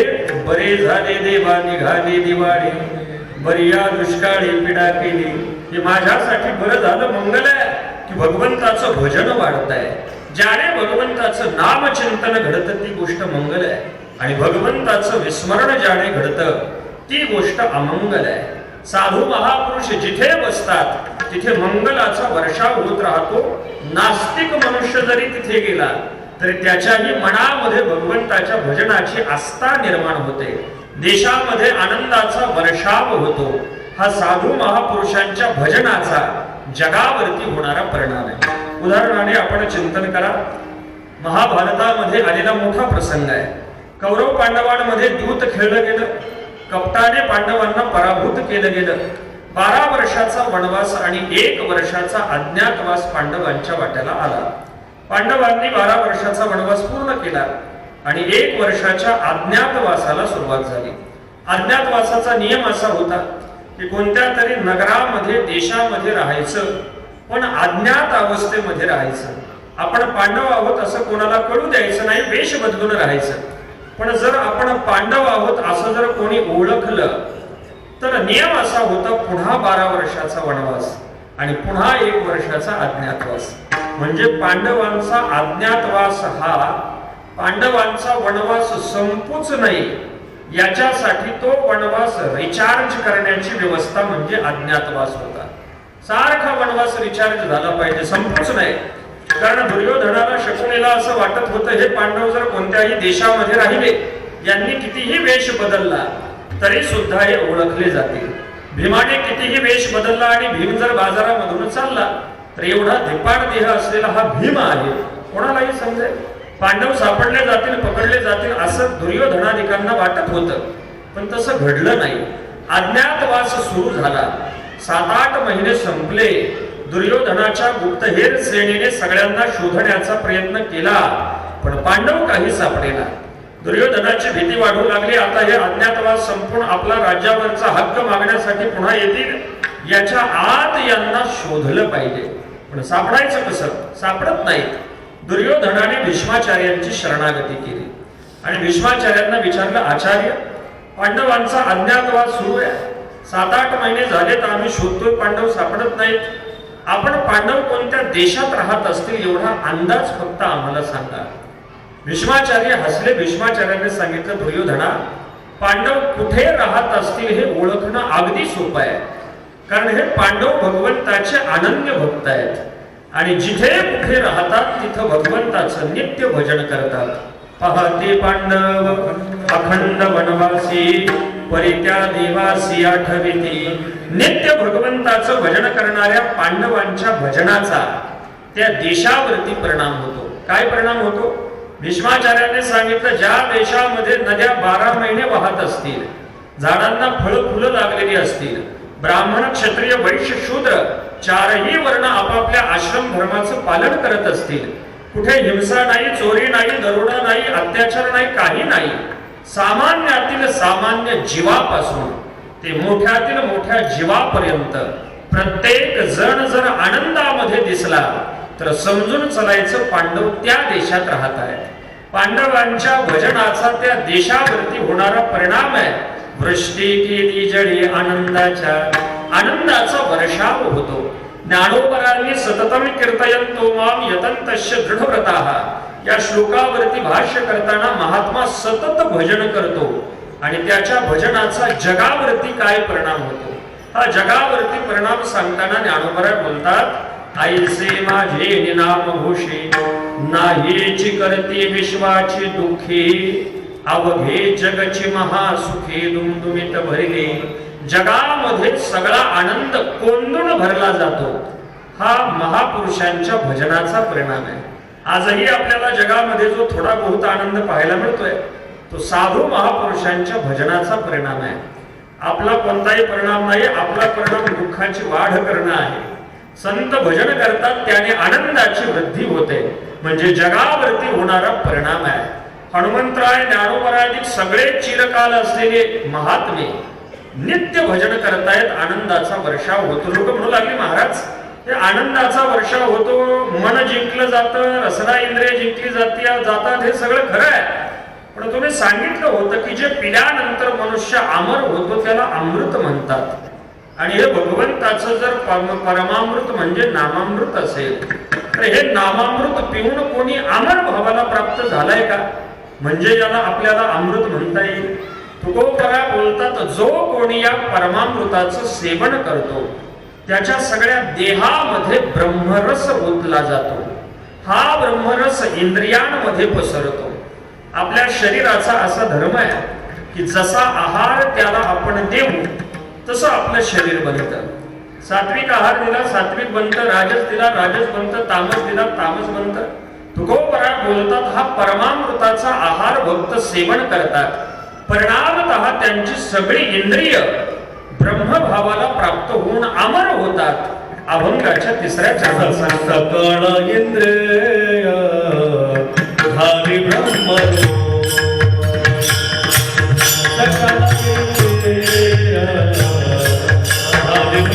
बरे झाले देवा निघाली दिवाळी, बरी या दुष्काळी पीडा केली। हे माझ्यासाठी बरं झालं, मंगल आहे की भगवंताचं भजन वाढत आहे। ज्याने भगवंताचं नामचिंतन घडतं ती गोष्ट मंगल आहे, आणि भगवंताचं विस्मरण ज्याने घडतं ती गोष्ट अमंगल आहे। साधू महापुरुष जिथे बसतात तिथे मंगलाचा वर्षाव होत राहतो। नास्तिक मनुष्य जरी तिथे गेला तरी त्याच्याही मनामध्ये भगवंताच्या भजनाची आस्था निर्माण होते, देशामध्ये आनंदाचा वर्षाव होतो। हा साधू महापुरुषांच्या भजनाचा जगावरती होणारा परिणाम आहे। उदाहरणाने आपण चिंतन करा, महाभारतामध्ये आलेला मोठा प्रसंग आहे। कौरव पांडवांमध्ये द्यूत खेळलं गेलं, कपटाने पांडवांना पराभूत केलं गेलं। 12 वर्षाचा वनवास आणि 1 वर्षाचा अज्ञातवास पांडवांच्या वाट्याला आला। पांडवांनी 12 वर्षाचा वनवास पूर्ण केला आणि 1 वर्षाच्या अज्ञातवासाला सुरुवात झाली। अज्ञातवासाचा नियम असा होता की कोणत्या तरी नगरामध्ये देशामध्ये राहायचं, पण अज्ञात अवस्थेमध्ये राहायचं। आपण पांडव आहोत असं कोणाला कळू द्यायचं नाही, वेश बदलून राहायचं। पण जर आपण पांडव आहोत असं जर कोणी ओळखलं तर नियम असा होता, पुन्हा 12 वर्षाचा वनवास आणि पुन्हा 1 वर्षाचा अज्ञातवास। म्हणजे पांडवांचा अज्ञातवास हा पांडवांचा वनवास संपूच नाही याच्यासाठी तो वनवास रिचार्ज करण्याची व्यवस्था म्हणजे अज्ञातवास होता। सारखा वनवास रिचार्ज झाला पाहिजे, संपूच नाही। कारण दुर्योधनाला शकुनीला असं वाटत होतं, हे पांडव जर कोणत्याही देशामध्ये राहिले, यांनी कितीही वेश बदलला तरी सुद्धा हे ओळखले जातील। भीमाने कितीही वेश बदलला आणि भीम जर बाजारामधून चालला तर एवढा धिप्पाड देह असलेला हा भीम आहे, कोणालाही समजेल। पांडव सापडले जातील, पकडले जातील असं दुर्योधनाधिकांना वाटत होतं, पण तसं घडलं नाही। अज्ञातवास सुरू झाला, 7-8 महिने संपले। दुर्योधनाच्या गुप्तहेर श्रेणीने सगळ्यांना शोधण्याचा प्रयत्न केला, पण पांडव काही सापडेना। दुर्योधनाची भीती वाढू लागली, आता हे अज्ञातवास संपून आपला राज्यावरचा हक्क मागण्यासाठी पुन्हा येतील, याच्या आत यांना शोधलं पाहिजे। पण सापडायचं कसं? सापडत नाहीत। दुर्योधनाने भीष्माचार्यांची शरणागती केली आणि भीष्माचार्यांना विचारलं, आचार्य, पांडवांचा अज्ञातवास सुरू आहे, 7-8 महिने झाले तर आम्ही शोधतोय, पांडव सापडत नाहीत। आपण पांडव कोणत्या देशात राहत असतील एवढा अंदाज फक्त आम्हाला सांगा। भीष्माचार्य हसले। भीष्माचार्यांनी सांगितलं, दुर्योधना, पांडव कुठे राहत असतील हे ओळखणं अगदी सोपं आहे, कारण हे पांडव भगवंताचे अनन्य भक्त आहेत आणि जिथे कुठे राहतात तिथं भगवंताचं नित्य भजन करतात। पाहते पांडव अखंड वनवासी, परित्या देवासी आठविती। नित्य भगवंताचं भजन करणाऱ्या पांडवांच्या भजनाचा त्या देशावरती परिणाम होतो। काय परिणाम होतो? भीष्माचार्यांनी सांगितलं, ज्या देशामध्ये नद्या 12 महिने वाहत असतील, झाडांना फळं फुलं लागलेली असतील, ब्राह्मण क्षत्रिय वैश्य शूद्र 4ही वर्ण आपापल्या आश्रम धर्माचं पालन करत असतील, कुठे हिंसा नाही, चोरी नाही, दरोडा नाही, अत्याचार नाही, काही नाही, सामान्यातील सामान्य जीवापासून ते मोठ्यातील मोठ्या जीवापर्यंत प्रत्येक जण जर आनंदामध्ये दिसला तर समजून चलायचं पांडव त्या देशात राहत आहेत। पांडवांच्या भजनाचा त्या देशावरती होणारा परिणाम आहे, वृष्टी केली जळी आनंदाचा वर्षाव होतो। ज्ञानोबरांनी सततम कीर्तयन्तो माम यतन्तश्च दृढव्रताः या श्लोकावरती भाष्य करताना महात्मा सतत भजन करतो आणि त्याच्या भजनाचा जगावरती काय परिणाम होतो हा जगावरती परिणाम सांगताना ज्ञानोबराय बोलतात, ऐसे माझे नाम घोषे नाहीची करते विश्वाची दुःखे अवघे जगची महासुखे दुमदुमीत भरले जगामध्ये सगळा आनंद कोंदून भरला जातो हा महापुरुषांच्या भजनाचा परिणाम आहे. आजही आपल्याला जगामध्ये जो थोडा बहुत आनंद पाहायला मिळतोय तो साधू महापुरुषांच्या भजनाचा परिणाम आहे. आपला कोणताही परिणाम नाही, आपला परिणाम दुःखाची वाढ करणं आहे. संत भजन करतात त्याने आनंदाची वृद्धी होते म्हणजे जगावरती होणारा परिणाम आहे. हनुमंतराय ज्ञानोबराधिक सगळे चिरकाल असलेले महात्मे नित्य भजन करतायत, आनंदाचा वर्षाव होतो. लोक म्हणू लागले महाराज हे आनंदाचा वर्षाव होतो, मन जिंकलं जातं, रसना इंद्रिय जिंकली जातात, हे सगळं खरं आहे. पण तुम्ही सांगितलं होतं की जे पिल्यानंतर मनुष्य अमर होतो त्याला अमृत म्हणतात. आणि हे भगवंताचं जर परमामृत म्हणजे नामामृत असेल तर हे नामामृत पिऊन कोणी अमर भावाला प्राप्त झालाय का? म्हणजे ज्याला आपल्याला अमृत म्हणता येईल. तुकोबरा बोलतात जो कोणी या परमामृताचं सेवन करतो त्याच्या सगळ्या देहामध्ये ब्रह्मरस ओतला जातो. हा ब्रह्मरस इंद्रियांमध्ये पसरतो. आपल्या शरीराचा असा धर्म आहे की जसा आहार त्याला आपण देऊ तसं आपलं शरीर बनतं. सात्विक आहार दिला सात्विक बनतं, राजस दिला राजस बनतं, तामस दिला तामस बनतं. तुकोबरा बोलतात हा परमामृताचा आहार भक्त सेवन करतात. परिणामतः त्यांची सगळी इंद्रिय ब्रह्मभावाला प्राप्त होऊन अमर होतात. अभंगाच्या तिसऱ्या चरणात सकळ इंद्रिय धारी ब्रह्मरूप सकळ इंद्रिय धारी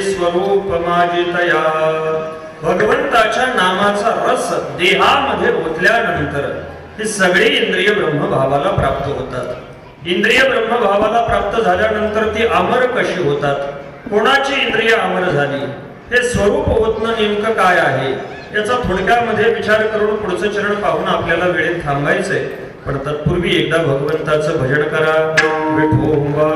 स्वरूप माझी तया. भगवंताच्या नामाचा रस देहामध्ये ओतल्यानंतर ही सगळी इंद्रिय ब्रह्मभावाला प्राप्त होतात. इंद्रिय ब्रह्मभावाला प्राप्त झाल्यानंतर ती अमर कशी होतात? कोणाची इंद्रिय अमर झाली? हे स्वरूप ओतणं नेमकं काय आहे याचा थोडक्यामध्ये विचार करून पुढचं चरण पाहून आपल्याला वेळेत थांबायचंय. पण तत्पूर्वी एकदा भगवंताचं भजन करा. विठोबा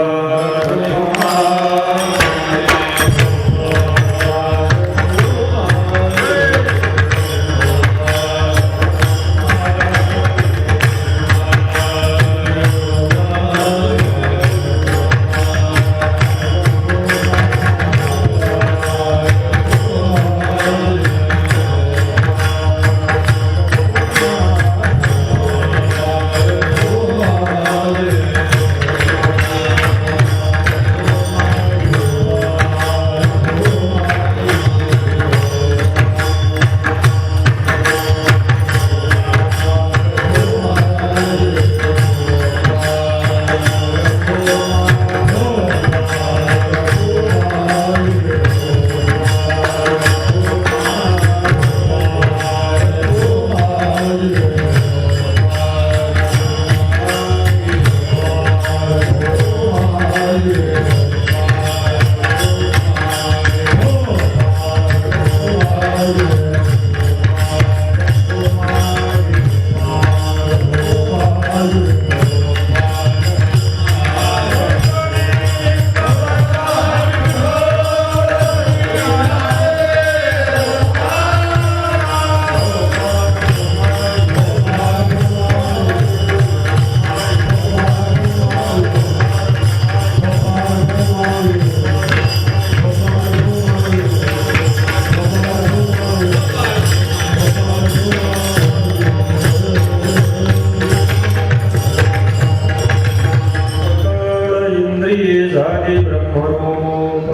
झाले ब्रह्मरूप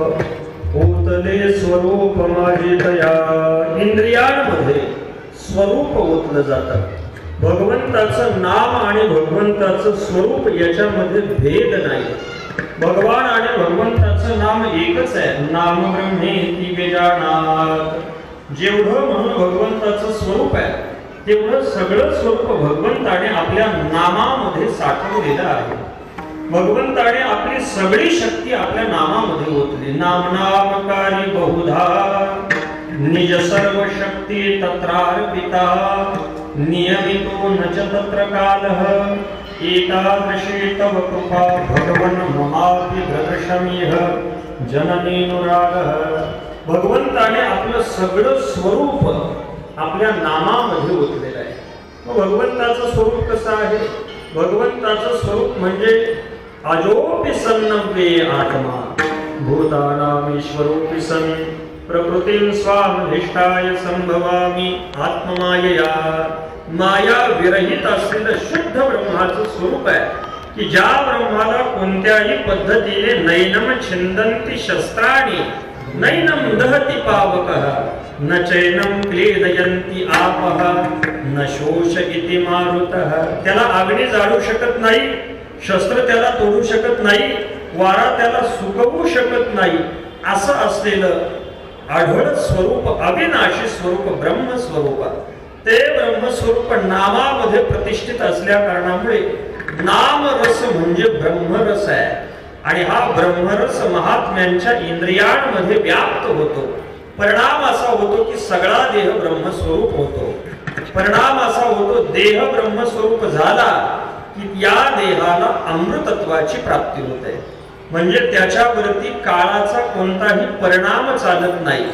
ओतले स्वरूप माझे तया. इंद्रियांमध्ये स्वरूप ओतलं जातं. भगवंताचं नाम आणि भगवंताचं स्वरूप याच्यामध्ये भेद नाही. भगवान आणि भगवंताचं नाम एकच आहे. नाम ब्रह्मेति वेजानात. जेवढं म्हणून भगवंताचं स्वरूप आहे तेवढं सगळं स्वरूप भगवंताने आपल्या नामामध्ये साठवलेलं आहे. भगवंताने आपली सगळी शक्ती आपल्या नामामध्ये ओतली. नाम नामकारी बहुधा निज सर्व शक्ती तत्रार्पिता नियमितो न च तत्र कालः एतादृशी तव कृपा भगवन् ममापि दर्शमिह जननीनुरागः. भगवंताने आपलं सगळं स्वरूप आपल्या नामामध्ये ओतलेलं आहे. मग भगवंताचं स्वरूप कसं आहे? भगवंताचं स्वरूप म्हणजे अजोपि सन्नव्ये आत्मा भूतानामीश्वरोपि सन् प्रकृतिं स्वामधिष्ठाय संभवामि आत्ममायया. माया विरहित असलेलं शुद्ध ब्रह्माचं स्वरूप आहे की ज्या ब्रह्माला कोणत्याही पद्धतीने नैनम छिंदन्ति शस्त्राणि नैनम दहति पावकः न चैनम क्लेदयन्ति आपः न शोषयति मारुतः. त्याला अग्नी जाळू शकत नाही, शस्त्र त्याला तोडू शकत नाही, वारा त्याला सुकवू शकत नाही. असं असलेलं आढळ स्वरूप अविनाशी स्वरूप ब्रह्मस्वरूप. ते ब्रह्मस्वरूप नामामध्ये प्रतिष्ठित असल्या कारणामुळे नामरस म्हणजे ब्रह्मरस आहे. आणि हा ब्रह्मरस महात्म्यांच्या इंद्रियांमध्ये व्याप्त होतो. परिणाम असा होतो की सगळा देह ब्रह्मस्वरूप होतो. परिणाम असा होतो देह ब्रह्मस्वरूप झाला की या देहाला अमृतत्वाची प्राप्ती होते. म्हणजे त्याच्यावरती काळाचा कोणताही परिणाम चालत नाही.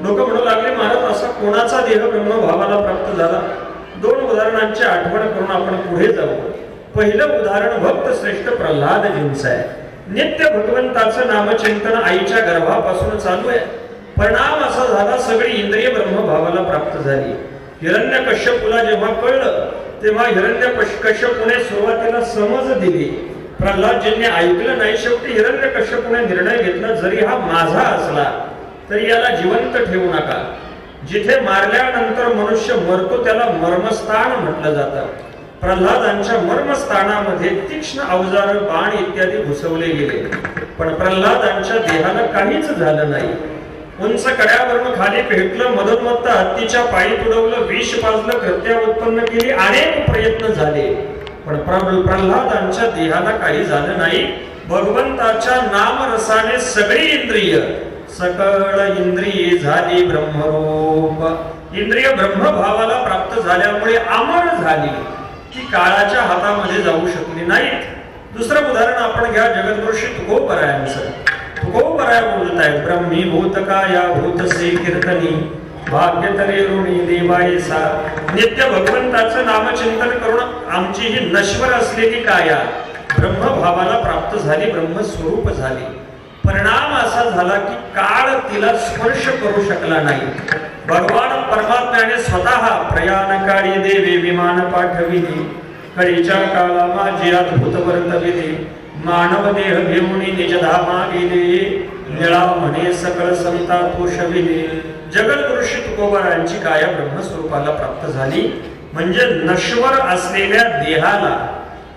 लोक म्हणू लागले महाराज असा कोणाचा देह ब्रह्मभावाला प्राप्त झाला? दोन उदाहरणांची आठवण करून आपण पुढे जाऊ. पहिलं उदाहरण भक्त श्रेष्ठ प्रल्हादजींचं आहे. नित्य भगवंताचं नामचिंतन आईच्या गर्भापासून चालू आहे. परिणाम असा झाला सगळी इंद्रिय ब्रह्मभावाला प्राप्त झाली. हिरण्यकश्यपूला जेव्हा कळलं तेव्हा हिरण्यकश्यपूने सुरुवातीला समज दिली. प्रल्हादजींनी ऐकलं नाही. शेवटी हिरण्यकश्यपूने निर्णय घेतला जरी हा माझा असला तरी याला जिवंत ठेवू नका. जिथे मारल्यानंतर मनुष्य मरतो त्याला मर्मस्थान म्हटलं जातं. प्रल्हादांच्या मर्मस्थानामध्ये तीक्ष्ण अवजार बाण इत्यादी घुसवले गेले. पण प्रल्हादांच्या देहाला काहीच झालं नाही. उंच कड्यावरून खाली पेटलं, मदोन्मत्त हत्तीच्या पायी तुडवलं, विष पाजलं, कृत्या उत्पन्न केली, अनेक प्रयत्न झाले. पण प्रल्हादांच्या देहाला काही झालं नाही. भगवंताच्या नामरसाने सगळी इंद्रिय सकळ इंद्रिये झाली ब्रह्मरूप. इंद्रिय ब्रह्मभावाला प्राप्त झाल्यामुळे अमर झाली की काळाच्या हातामध्ये जाऊ शकली नाहीत. दुसरं उदाहरण आपण घ्या जगद्गुरू तुकोबरायांचं. तुकोबराय बोलतायत ब्रह्मीभूत काया भूतसे कीर्तनी भाग्यतरे ऋणी देवायसा. नित्य भगवंताचं नामचिंतन करून आमची ही नश्वर असलेली काया ब्रह्मभावाला प्राप्त झाली, ब्रह्मस्वरूप झाली. परिणाम असा झाला की काळ तिला स्पर्श करू शकला नाही. भगवान परमात्म्याने स्वतः प्रयाणकाळी देवे विमान पाठविली. कळीच्या काला माझी अद्भुत वर्तविले. मानव देह घेऊन निज धामा गेले. निळा म्हणे सकळ संता पोषविले. जगद्गुरू श्री तुकोबरायांची काया ब्रह्मस्वरूपाला प्राप्त झाली. म्हणजे नश्वर असलेल्या देहाला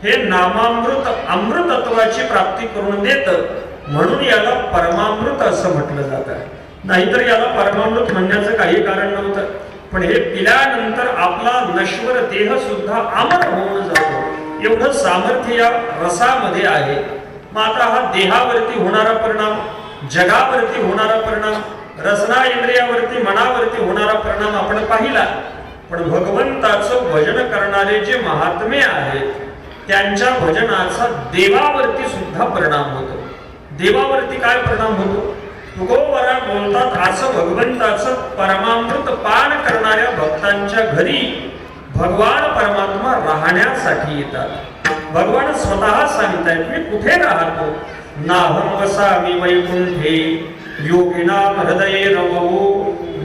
हे नामामृत अमृतत्वाची प्राप्ती करून देत. म्हणून याला परमामृत असं म्हटलं जातं. नाहीतर याला परमामृत म्हणण्याचं काही कारण नव्हतं. पण हे पिल्यानंतर आपला नश्वर देह सुद्धा अमर होऊन जातो. एवढं सामर्थ्य या रसामध्ये आहे. मग आता हा देहावरती होणारा परिणाम, जगावरती होणारा परिणाम, रसना इंद्रियावरती मनावरती होणारा परिणाम आपण पाहिला. पण भगवंताचं भजन करणारे जे महात्मे आहेत त्यांच्या भजनाचा देवावरती सुद्धा परिणाम होतो. देवावरती काय परिणाम होतो? तुकोबरा बोलतात, असं भगवंताचं परमामृत पान करणाऱ्या भक्तांच्या घरी भगवान परमात्मा राहण्यासाठी येतात. भगवान स्वतः सांगतायत, मी कुठे राहतो? नाहं वसामि वैकुंठे योगिनां हृदये रवो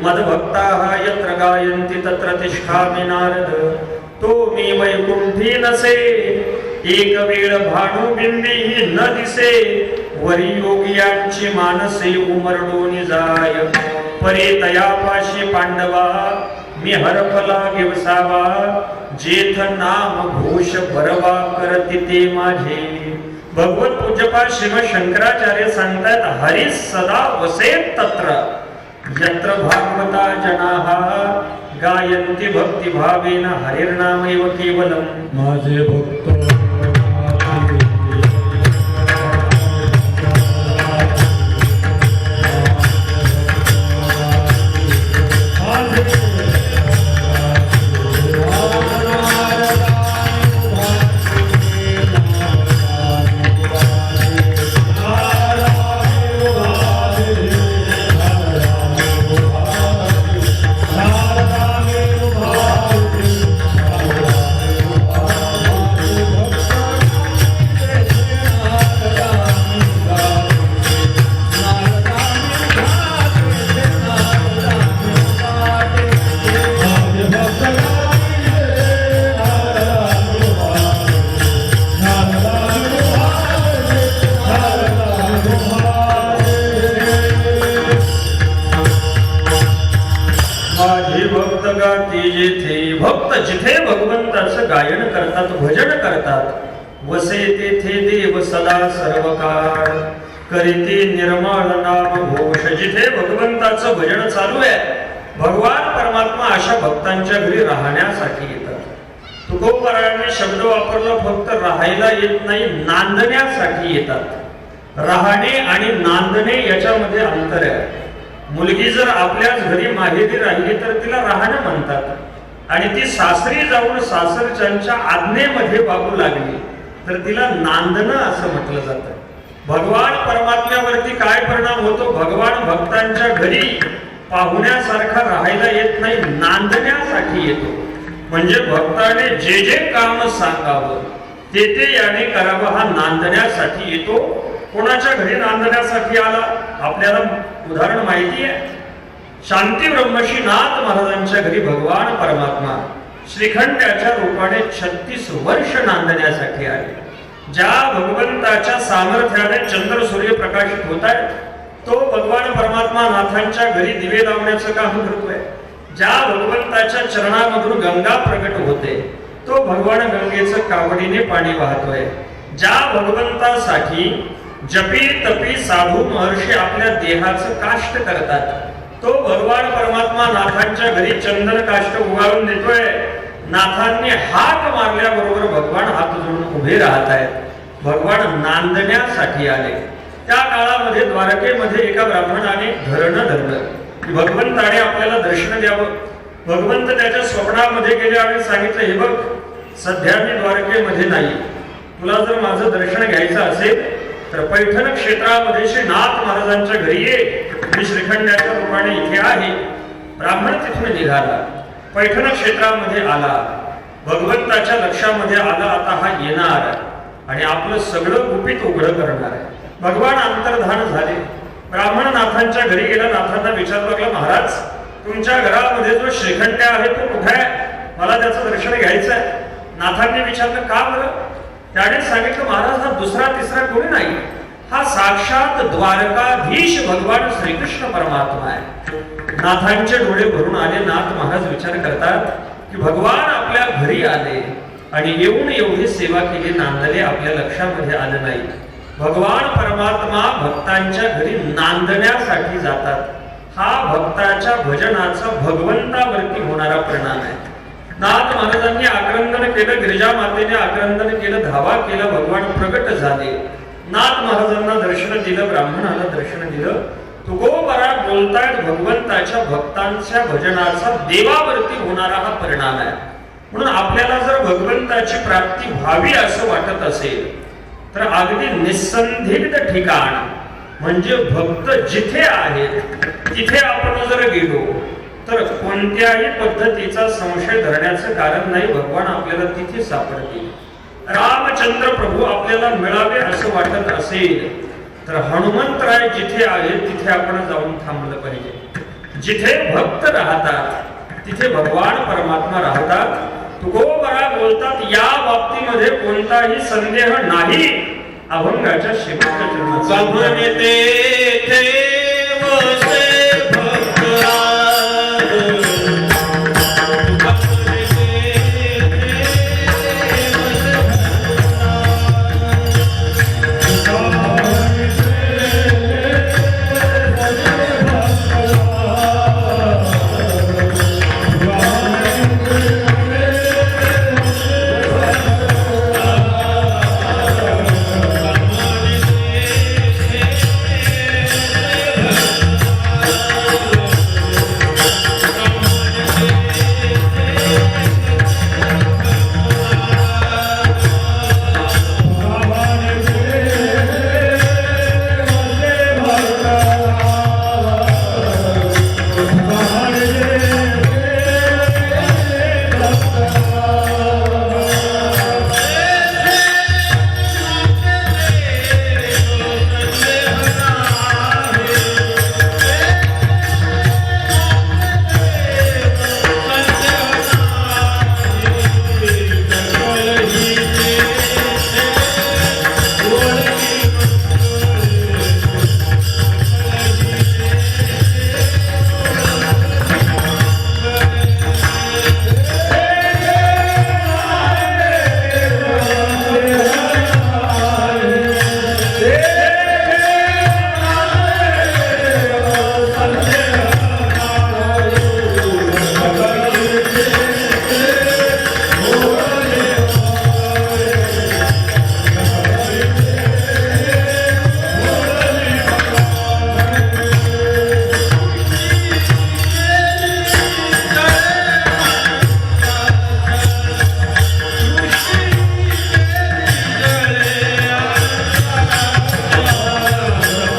मदभक्ताः यत्र गायन्ति तत्र तिष्ठामि नारद. तो मी वैकुंठी नसे, एक वेळ भानुबिंबीही न दिसे, वरी योगियांची मानसे उमरडून जाय. परे तयापाशी पांडवा मी हरफला गिवसावा, जेथ नाम घोष बरवा करती ते माझे. भगवत पूज्यपाद श्रीमद शंकराचार्य सांगतात, हरी सदा वसेत तत्र यत्र भागवता जनाः गायन्ति भक्ति भावेन हरिर्नामैव केवलम. माझे भक्त भक्त जिथे भगवंताचं गायन करतात, भजन करतात, वसे तेथे देव सदा सर्व काळ करीते निर्मळ नाम घोष. जिथे भगवंताचं भजन चालू आहे, भगवान परमात्मा अशा भक्तांच्या घरी राहण्यासाठी येतात. तुकोबरायांनी शब्द वापरला, फक्त राहायला येत नाही, नांदण्यासाठी येतात. राहणे आणि नांदणे याच्यामध्ये अंतर आहे. मुलगी जर आपल्याच घरी माहेरी राहिली तर तिला राहणं म्हणतात, आणि ती सासरी जाऊन सासरच्यांच्या आज्ञेमध्ये वागू लागली तर तिला नांदणं असं म्हटलं जातं. भगवान परमात्म्यावरती काय परिणाम होतो? भगवान भक्तांच्या घरी पाहुण्यासारखा राहायला येत नाही, नांदण्यासाठी येतो. म्हणजे भक्ताने जे जे काम सांगावं ते ते याने करावं, हा नांदण्यासाठी येतो. कोणाच्या घरी नांदण्यासाठी आला? आपल्याला उदाहरण माहिती आहे. शांती ब्रह्मश्री नाथ महाराजांच्या घरी भगवान परमात्मा श्रीखंडाच्या रूपाने 36 वर्ष नांदण्यासाठी आले. ज्या भगवंताच्या सामर्थ्याने चंद्र सूर्य प्रकाशित होत आहे, तो भगवान परमात्मा नाथांच्या घरी दिवे लावण्याचं काम करतोय. ज्या भगवंताच्या चरणामधून गंगा प्रकट होते, तो भगवान गंगेचं कावडीने पाणी वाहतोय. ज्या भगवंतासाठी जपी तपी साधू महर्षी आपल्या देहाचं काष्ट करतात, तो भगवान परमात्मा नाथांच्या घरी चंदन काष्ट उगाळून देतोय. नाथांनी हाक मारल्याबरोबर भगवान हात जोडून उभे राहत आहेत. भगवान नांदण्यासाठी आले. त्या काळामध्ये द्वारकेमध्ये एका ब्राह्मणाने धरणं धरलं की भगवंताने आपल्याला दर्शन द्यावं. भगवंत त्याच्या स्वप्नामध्ये गेले आणि सांगितलं, हे बघ, सध्या मी द्वारकेमध्ये नाही, तुला जर माझं दर्शन घ्यायचं असेल तर पैठण क्षेत्रामध्ये श्रीनाथ महाराजांच्या घरी ये, मी श्रीखंडाच्या रूपाने इथे आहे. ब्राह्मण तिथून निघाला, पैठण क्षेत्रामध्ये आला, भगवंताच्या लक्षामध्ये आला, आता हा येणार आणि आपलं सगळं गुपित उघडं करणार आहे. भगवान अंतर्धान झाले. ब्राह्मण नाथांच्या घरी गेला. नाथांना विचारू लागला, महाराज, तुमच्या घरामध्ये जो श्रीखंड आहे तो कुठे आहे? मला त्याचं दर्शन घ्यायचं आहे. नाथांनी विचारलं, का बरं? त्याने सांगितलं, महाराज, हा दुसरा तिसरा कोणी नाही, हा साक्षात द्वारकाधीश भगवान श्रीकृष्ण परमात्मा आहे. नाथांचे डोळे भरून आले. नाथ महाराज विचार करतात की भगवान आपल्या घरी आले आणि येऊन एवढी सेवा केली, नांदले, आपल्या लक्षामध्ये आलं नाही. भगवान परमात्मा भक्तांच्या घरी नांदण्यासाठी जातात. हा भक्ताच्या भजनाचा भगवंतावरती होणारा परिणाम आहे. नाथ महाराजांनी आक्रंदन केलं, गिरिजा मातेने आक्रंदन केलं, धावा केला, भगवान प्रगट झाले. नाथ महाराजांना दर्शन दिलं, ब्राह्मणाला दर्शन दिलं. तुकोबरा बोलतायत भगवंताच्या भक्तांच्या भजनाचा देवावरती होणारा हा परिणाम आहे. म्हणून आपल्याला जर भगवंताची प्राप्ती व्हावी असं वाटत असेल तर अगदी निसंदिग्ध ठिकाण म्हणजे भक्त जिथे आहेत तिथे आपण जर गेलो तर कोणत्याही पद्धतीचा संशय धरण्याचं कारण नाही. भगवान आपल्याला तिथे सापडतील. रामचंद्र प्रभू आपल्याला मिळावे असं वाटत असेल तर हनुमंतराय जिथे आहेत तिथे आपण जाऊन थांबलं पाहिजे. जिथे भक्त राहतात तिथे भगवान परमात्मा राहतात. तुकोबरा बोलतात या बाबतीमध्ये कोणताही संदेह नाही. अभंगाच्या शेवटच्या चरणात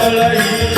Hallelujah.